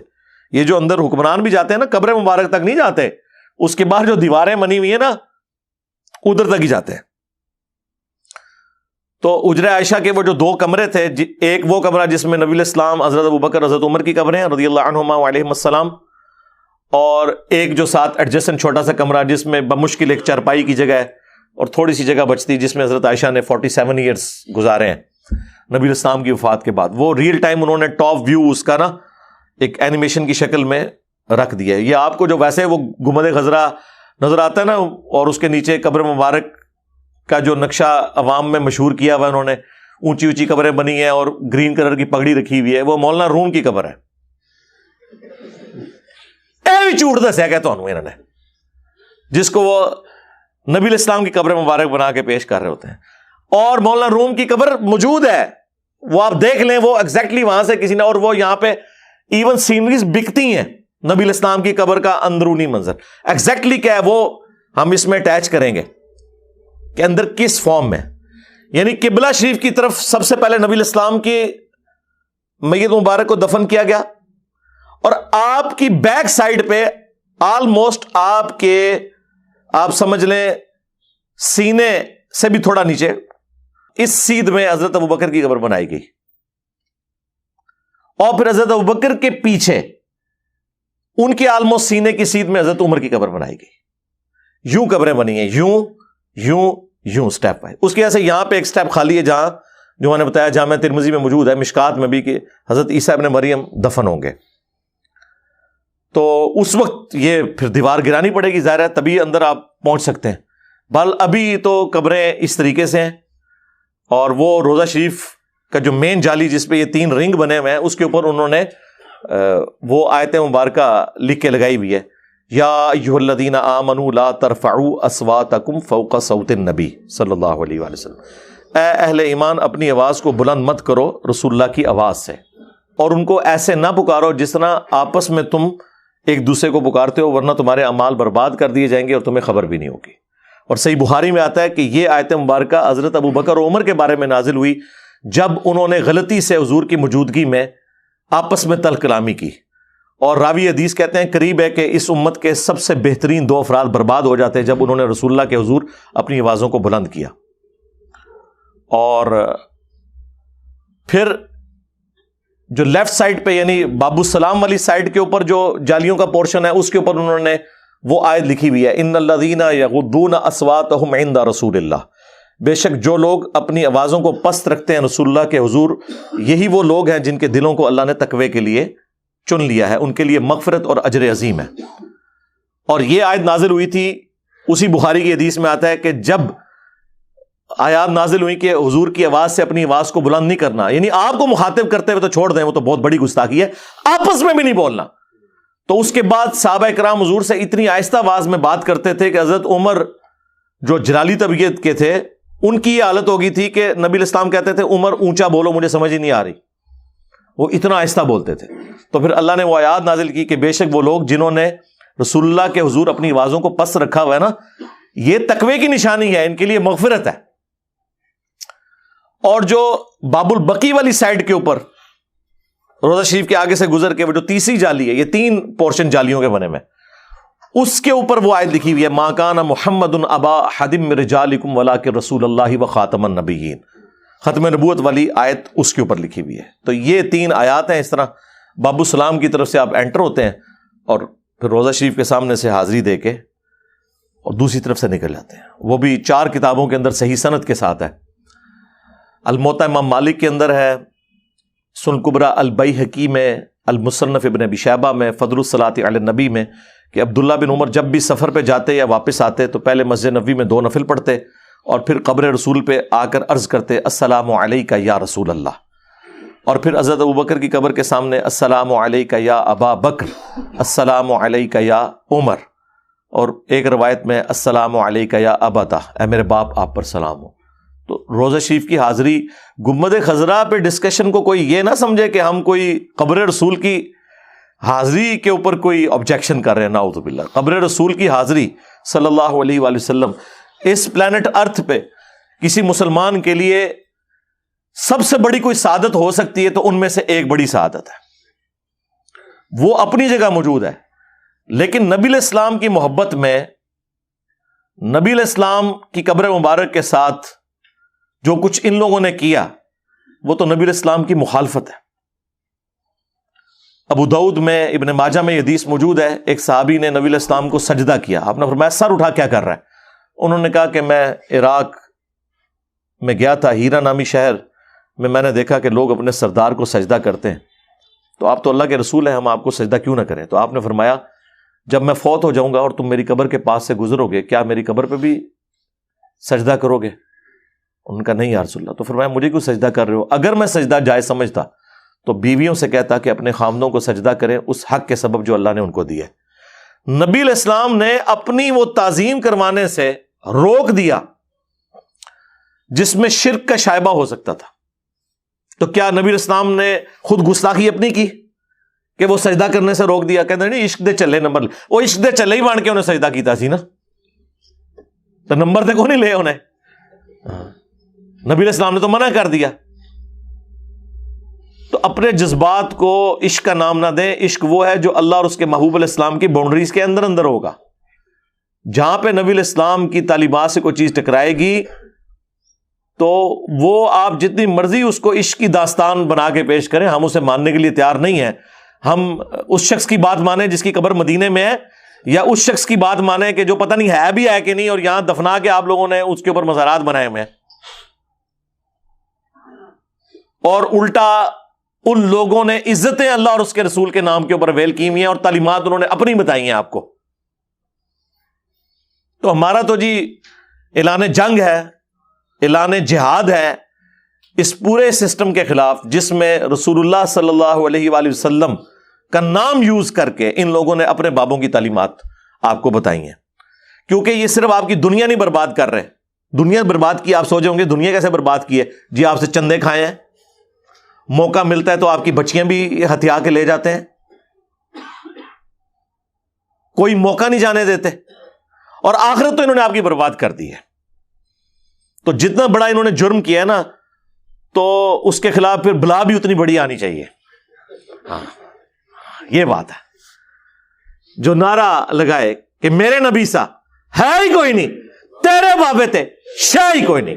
یہ جو اندر حکمران بھی جاتے ہیں نا قبر مبارک تک نہیں جاتے, اس کے بعد جو دیواریں بنی ہوئی ہیں نا ادھر تک ہی جاتے ہیں. تو حجرہ عائشہ کے وہ جو 2 کمرے تھے, ایک وہ کمرہ جس میں نبی علیہ السلام, حضرت ابوبکر, حضرت عمر کی قبریں رضی اللہ عنہما وعلیہم السلام, اور ایک جو ساتھ ایڈجسٹنٹ چھوٹا سا کمرہ جس میں بمشکل ایک چارپائی کی جگہ ہے اور تھوڑی سی جگہ بچتی جس میں حضرت عائشہ نے 47 ایئرس گزارے ہیں نبی علیہ السلام کی وفات کے بعد. وہ ریئل ٹائم انہوں نے ٹاپ ویو اس کا نا ایک اینیمیشن کی شکل میں رکھ دیا ہے. یہ آپ کو جو ویسے وہ گنبد خضرا نظر آتا ہے نا, اور اس کے نیچے قبر مبارک کا جو نقشہ عوام میں مشہور کیا ہوا انہوں نے, اونچی اونچی قبریں بنی ہیں اور گرین کلر کی پگڑی رکھی ہوئی ہے, وہ مولانا روم کی قبر ہے. اے بھی جھوٹ دسیا کہ تمہیں انہوں نے, جس کو وہ نبی علیہ السلام کی قبر مبارک بنا کے پیش کر رہے ہوتے ہیں. اور مولانا روم کی قبر موجود ہے, وہ آپ دیکھ لیں, وہ ایگزیکٹلی وہاں سے کسی نے, اور وہ یہاں پہ ایون سینریز بکتی ہیں نبی علیہ السلام کی قبر کا اندرونی منظر ایگزیکٹلی کیا ہے وہ ہم اس میں اٹیچ کریں گے کہ اندر کس فارم میں. یعنی قبلہ شریف کی طرف سب سے پہلے نبی علیہ السلام کی میت مبارک کو دفن کیا گیا, اور آپ کی بیک سائڈ پہ آلموسٹ آپ سمجھ لیں سینے سے بھی تھوڑا نیچے اس سیدھ میں حضرت ابوبکر کی قبر بنائی گئی, اور پھر حضرت ابوبکر کے پیچھے ان کے آلموسٹ سینے کی سیدھ میں حضرت عمر کی قبر بنائی گئی. یوں قبریں بنی ہیں, یوں یوں یوں سٹیپ بائی. اس کی وجہ سے یہاں پہ ایک سٹیپ خالی ہے جہاں جو میں نے بتایا جامعہ ترمذی میں موجود ہے, مشکات میں بھی, کہ حضرت عیسیٰ ابن مریم دفن ہوں گے. تو اس وقت یہ پھر دیوار گرانی پڑے گی, ظاہر ہے, تبھی اندر آپ پہنچ سکتے ہیں. بل ابھی تو قبریں اس طریقے سے ہیں, اور وہ روضہ شریف کا جو مین جالی جس پہ یہ 3 رنگ بنے ہوئے ہیں اس کے اوپر انہوں نے وہ آیت مبارکہ لکھ کے لگائی ہوئی ہے, یا ایھا الذین آمنوا لا ترفعوا اصواتکم فوق صوت النبی صلی اللہ علیہ وآلہ وسلم, اے اہل ایمان اپنی آواز کو بلند مت کرو رسول اللہ کی آواز سے, اور ان کو ایسے نہ پکارو جس طرح آپس میں تم ایک دوسرے کو پکارتے ہو, ورنہ تمہارے اعمال برباد کر دیے جائیں گے اور تمہیں خبر بھی نہیں ہوگی. اور صحیح بخاری میں آتا ہے کہ یہ آیت مبارکہ حضرت ابوبکر و عمر کے بارے میں نازل ہوئی جب انہوں نے غلطی سے حضور کی موجودگی میں آپس میں تلخ کلامی کی, اور راوی حدیث کہتے ہیں قریب ہے کہ اس امت کے سب سے بہترین 2 افراد برباد ہو جاتے ہیں جب انہوں نے رسول اللہ کے حضور اپنی آوازوں کو بلند کیا. اور پھر جو لیفٹ سائڈ پہ یعنی باب السلام والی سائڈ کے اوپر جو جالیوں کا پورشن ہے اس کے اوپر انہوں نے وہ آیت لکھی ہوئی ہے ان الذین یغضون اصواتهم عند رسول اللہ، بے شک جو لوگ اپنی آوازوں کو پست رکھتے ہیں رسول اللہ کے حضور، یہی وہ لوگ ہیں جن کے دلوں کو اللہ نے تقوی کے لیے چن لیا ہے، ان کے لیے مغفرت اور اجر عظیم ہے۔ اور یہ آیت نازل ہوئی تھی، اسی بخاری کی حدیث میں آتا ہے کہ جب آیات نازل ہوئی کہ حضور کی آواز سے اپنی آواز کو بلند نہیں کرنا، یعنی آپ کو مخاطب کرتے ہوئے تو چھوڑ دیں، وہ تو بہت بڑی گستاخی ہے، آپس میں بھی نہیں بولنا۔ تو اس کے بعد صحابہ کرام حضور سے اتنی آہستہ آواز میں بات کرتے تھے کہ حضرت عمر جو جلالی طبیعت کے تھے، ان کی یہ حالت ہو گئی تھی کہ نبی علیہ السلام کہتے تھے عمر اونچا بولو، مجھے سمجھ ہی نہیں آ رہی، وہ اتنا آہستہ بولتے تھے۔ تو پھر اللہ نے وہ آیات نازل کی کہ بے شک وہ لوگ جنہوں نے رسول اللہ کے حضور اپنی آوازوں کو پست رکھا ہوا ہے نا، یہ تقوی کی نشانی ہے، ان کے لیے مغفرت ہے۔ اور جو باب البقی والی سائڈ کے اوپر روضہ شریف کے آگے سے گزر کے وہ جو تیسری جالی ہے، یہ 3 پورشن جالیوں کے بنے ہوئے، اس کے اوپر وہ آیت لکھی ہوئی ہے ما کان محمد ابا احد من رجالکم ولکن رسول اللہ وخاتم النبیین، ختم نبوت والی آیت اس کے اوپر لکھی ہوئی ہے۔ تو یہ 3 آیات ہیں۔ اس طرح باب السلام کی طرف سے آپ انٹر ہوتے ہیں اور پھر روضہ شریف کے سامنے سے حاضری دے کے اور دوسری طرف سے نکل جاتے ہیں۔ وہ بھی 4 کتابوں کے اندر صحیح سند کے ساتھ ہے۔ الموطا امام مالک کے اندر ہے، سنن کبریٰ البیہقی میں، المصنف ابن ابی شیبہ میں، فضل الصلاۃ علی النبی میں، کہ عبداللہ بن عمر جب بھی سفر پہ جاتے یا واپس آتے تو پہلے مسجد نبوی میں 2 نفل پڑھتے اور پھر قبر رسول پہ آ کر عرض کرتے السلام علیکہ یا رسول اللہ، اور پھر حضرت ابوبکر کی قبر کے سامنے السلام علیکہ یا ابا بکر، السلام علیکہ یا عمر، اور ایک روایت میں السلام علیکہ یا ابتا، اے میرے باپ آپ پر سلام ہو۔ تو روضہ شریف کی حاضری گنبد خضرا پہ ڈسکشن کو کوئی یہ نہ سمجھے کہ ہم کوئی قبر رسول کی حاضری کے اوپر کوئی آبجیکشن کر رہے ہیں، نعوذ باللہ۔ قبر رسول کی حاضری صلی اللہ علیہ وآلہ وسلم اس پلانٹ ارتھ پہ کسی مسلمان کے لیے سب سے بڑی کوئی سعادت ہو سکتی ہے تو ان میں سے ایک بڑی سعادت ہے، وہ اپنی جگہ موجود ہے۔ لیکن نبی علیہ السلام کی محبت میں، نبی علیہ السلام کی قبر مبارک کے ساتھ جو کچھ ان لوگوں نے کیا وہ تو نبی علیہ السلام کی مخالفت ہے۔ ابو داؤد میں، ابن ماجہ میں یہ حدیث موجود ہے، ایک صحابی نے نبی علیہ السلام کو سجدہ کیا، آپ نے فرمایا سر اٹھا کیا کر رہا ہے؟ انہوں نے کہا کہ میں عراق میں گیا تھا، ہیرا نامی شہر میں نے دیکھا کہ لوگ اپنے سردار کو سجدہ کرتے ہیں، تو آپ تو اللہ کے رسول ہیں، ہم آپ کو سجدہ کیوں نہ کریں؟ تو آپ نے فرمایا جب میں فوت ہو جاؤں گا اور تم میری قبر کے پاس سے گزرو گے، کیا میری قبر پہ بھی سجدہ کرو گے؟ ان کا نہیں یا رسول اللہ۔ تو فرمایا مجھے کیوں سجدہ کر رہے ہو؟ اگر میں سجدہ جائز سمجھتا تو بیویوں سے کہتا کہ اپنے خامدوں کو سجدہ کریں اس حق کے سبب جو اللہ نے ان کو دیا ہے۔ نبی علیہ السلام نے اپنی وہ تعظیم کروانے سے روک دیا جس میں شرک کا شائبہ ہو سکتا تھا۔ تو کیا نبی علیہ السلام نے خود گستاخی اپنی کی کہ وہ سجدہ کرنے سے روک دیا؟ کہتے نہیں عشق دے چلے نمبر، وہ عشق دے چلے ہی بان کے انہیں سجدہ کیتا سی نا، تو نمبر دے کو نہیں لے انہیں، نبی علیہ السلام نے تو منع کر دیا۔ تو اپنے جذبات کو عشق کا نام نہ دیں، عشق وہ ہے جو اللہ اور اس کے محبوب علیہ السلام کی باؤنڈریز کے اندر اندر ہوگا۔ جہاں پہ نبی علیہ السلام کی تعلیمات سے کوئی چیز ٹکرائے گی تو وہ آپ جتنی مرضی اس کو عشق کی داستان بنا کے پیش کریں، ہم اسے ماننے کے لیے تیار نہیں ہیں۔ ہم اس شخص کی بات مانیں جس کی قبر مدینے میں ہے، یا اس شخص کی بات مانیں کہ جو پتہ نہیں ہے بھی ہے کہ نہیں، اور یہاں دفنا کے آپ لوگوں نے اس کے اوپر مزارات بنائے ہوئے ہیں، اور الٹا ان لوگوں نے عزتیں اللہ اور اس کے رسول کے نام کے اوپر ویل کی ہوئی ہیں اور تعلیمات انہوں نے اپنی بتائی ہیں آپ کو۔ تو ہمارا تو جی اعلان جنگ ہے، اعلان جہاد ہے اس پورے سسٹم کے خلاف جس میں رسول اللہ صلی اللہ علیہ وآلہ وسلم کا نام یوز کر کے ان لوگوں نے اپنے بابوں کی تعلیمات آپ کو بتائی ہیں۔ کیونکہ یہ صرف آپ کی دنیا نہیں برباد کر رہے، دنیا برباد کی، آپ سوچے ہوں گے دنیا کیسے برباد کی ہے؟ جی آپ سے چندے کھائے ہیں، موقع ملتا ہے تو آپ کی بچیاں بھی ہتھیا کے لے جاتے ہیں، کوئی موقع نہیں جانے دیتے، اور آخرت تو انہوں نے آپ کی برباد کر دی ہے۔ تو جتنا بڑا انہوں نے جرم کیا ہے نا، تو اس کے خلاف پھر بلا بھی اتنی بڑی آنی چاہیے۔ ہاں یہ بات ہے، جو نعرہ لگائے کہ میرے نبی سا ہے ہی کوئی نہیں، تیرے بابے تے شے ہی کوئی نہیں،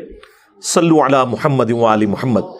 صلو علی محمد و آل محمد۔